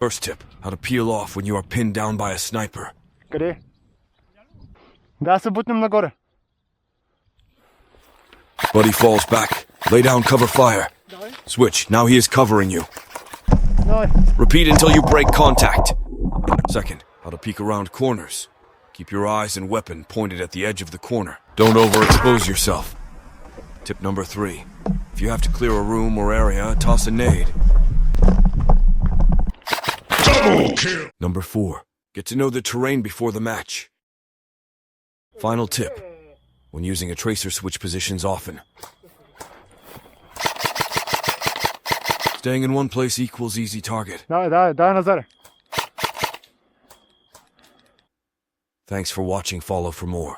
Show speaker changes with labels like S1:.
S1: First tip, how to peel off when you are pinned down by a sniper.
S2: Къде? Да се бутнем нагоре.
S1: Buddy falls back. Lay down cover fire. Switch, now he is covering you.
S2: Давай.
S1: Repeat until you break contact. Second, how to peek around corners. Keep your eyes and weapon pointed at the edge of the corner. Don't overexpose yourself. Tip number 3. If you have to clear a room or area, toss a nade.
S3: Double kill!
S1: Number 4. Get to know the terrain before the match. Final tip. When using a tracer, switch positions often. Staying in one place equals easy target.
S2: Давай, Назаре.
S1: Thanks for watching. Follow for more.